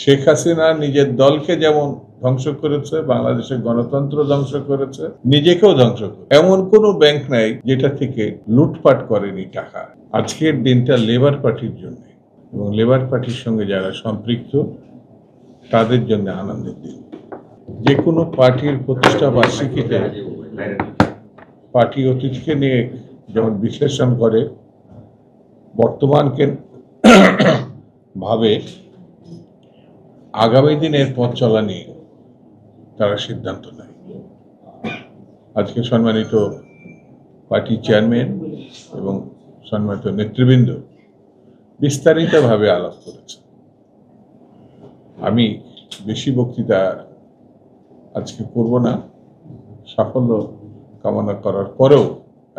শেখ হাসিনা নিজের দলকে যেমন ধ্বংস করেছে, বাংলাদেশের গণতন্ত্র ধ্বংস করেছে, নিজেকেও ধ্বংস করেছে। এমন কোনো ব্যাংক নাই যেটা থেকে লুটপাট করেনি টাকা। আজকের দিনটা লেবার পার্টির জন্য এবং লেবার পার্টির সঙ্গে যারা সম্পৃক্ত তাদের জন্য আনন্দের দিন। যে কোনো পার্টির প্রতিষ্ঠা বার্ষিকীতে পার্টি অতীতকে নিয়ে যেমন বিশ্লেষণ করে, বর্তমানকে ভাবে আগামী দিনের পথ চলা নিয়ে তারা সিদ্ধান্ত নেয়। আজকে সম্মানিত পার্টি চেয়ারম্যান এবং সম্মানিত নেতৃবৃন্দ বিস্তারিতভাবে আলাপ করেছে। আমি বেশি বক্তৃতা আজকে করব না। সাফল্য কামনা করার পরেও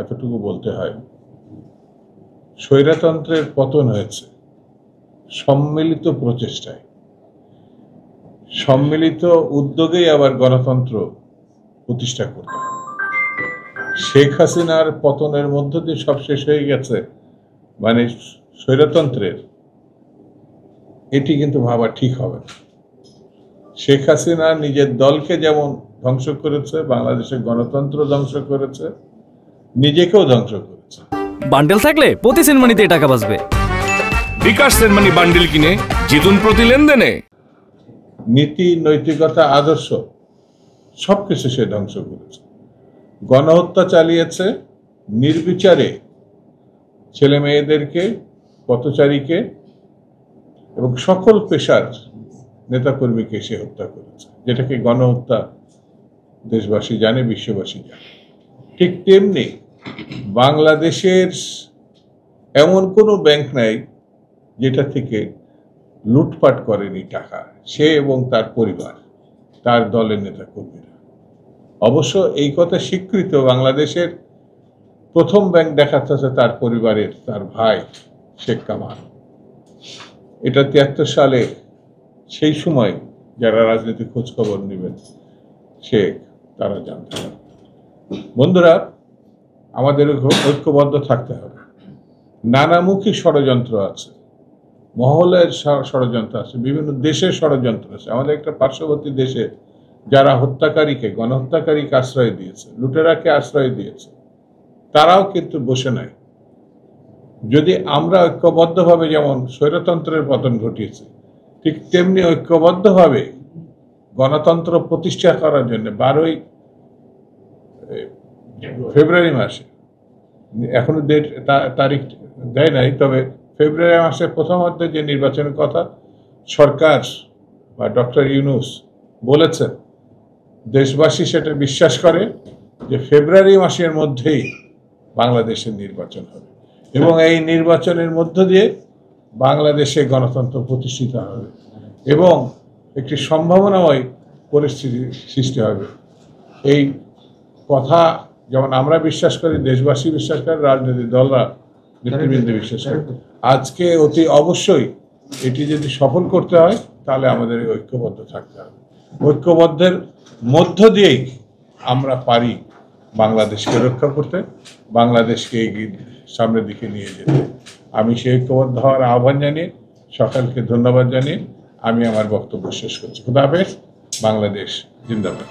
এতটুকু বলতে হয়, স্বৈরতন্ত্রের পতন হয়েছে সম্মিলিত প্রচেষ্টায়, সম্মিলিত উদ্যোগেই আবার গণতন্ত্র প্রতিষ্ঠা করতে হবে। শেখ হাসিনার পতনের মধ্য দিয়ে সব শেষ হয়ে গেছে মানে স্বৈরতন্ত্রের, এটি কিন্তু ভাবা ঠিক হবে না। শেখ হাসিনা নিজের দলকে যেমন ধ্বংস করেছে, বাংলাদেশের গণতন্ত্র ধ্বংস করেছে, নিজেকেও ধ্বংস করেছে। বান্ডেল থাকলে প্রতি সেনমানিতে টাকা বাঁচবে। বিকাশ সেনমানি বান্ডেল কিনে জিতুন প্রতি লেনদেনে। নীতি, নৈতিকতা, আদর্শ সবকিছু সে ধ্বংস করেছে। গণহত্যা চালিয়েছে নির্বিচারে, ছেলে মেয়েদেরকে, পথচারীকে এবং সকল পেশার নেতাকর্মীকে সে হত্যা করেছে, যেটাকে গণহত্যা দেশবাসী জানে, বিশ্ববাসী জানে। ঠিক তেমনি বাংলাদেশের এমন কোনো ব্যাংক নাই যেটা থেকে লুটপাট করেনি টাকা, সে এবং তার পরিবার, তার দলের নেতাকর্মীরা। অবশ্য এই কথা স্বীকৃত, বাংলাদেশের প্রথম ব্যাংক দেখাচ্ছে তার পরিবারের, তার ভাই শেখ কামাল। এটা ৭৩ সালে, সেই সময় যারা রাজনীতির খোঁজ খবর নেবেন তারা জানতে পারে। বন্ধুরা, আমাদের ঐক্যবদ্ধ থাকতে হবে। নানামুখী ষড়যন্ত্র আছে, মহলের ষড়যন্ত্র আছে, বিভিন্ন দেশের ষড়যন্ত্র আছে। আমাদের একটা পার্শ্ববর্তী দেশে যারা হত্যাকারীকে, গণহত্যাকারীকে আশ্রয় দিয়েছে, লুটেরাকে আশ্রয় দিয়েছে, তারাও কিন্তু বসে নাই। যদি আমরা ঐক্যবদ্ধভাবে যেমন স্বৈরতন্ত্রের পতন ঘটিয়েছি, ঠিক তেমনি ঐক্যবদ্ধভাবে গণতন্ত্র প্রতিষ্ঠা করার জন্য 12ই ফেব্রুয়ারি মাসে, এখনো তারিখ দেয় নাই, তবে ফেব্রুয়ারি মাসের প্রথমার্ধে যে নির্বাচনের কথা সরকার বা ডক্টর ইউনূস বলেছেন, দেশবাসী সেটা বিশ্বাস করে যে ফেব্রুয়ারি মাসের মধ্যেই বাংলাদেশের নির্বাচন হবে এবং এই নির্বাচনের মধ্য দিয়ে বাংলাদেশে গণতন্ত্র প্রতিষ্ঠিত হবে এবং একটি সম্ভাবনাময় পরিস্থিতি সৃষ্টি হবে। এই কথা যেমন আমরা বিশ্বাস করি, দেশবাসী বিশ্বাস করে, রাজনৈতিক দলরা, নেতৃবৃন্দ বিশ্বাস করে। আজকে অতি অবশ্যই এটি যদি সফল করতে হয় তাহলে আমাদের ঐক্যবদ্ধ থাকতে হবে। ঐক্যবদ্ধের মধ্য দিয়েই আমরা পারি বাংলাদেশকে রক্ষা করতে, বাংলাদেশকে এগিয়ে সামনের দিকে নিয়ে যেতে। আমি সেই ঐক্যবদ্ধ হওয়ার আহ্বান জানিয়ে, সকলকে ধন্যবাদ জানিয়ে আমি আমার বক্তব্য শেষ করছি। খুদা হাফেজ। বাংলাদেশ জিন্দাবাদ।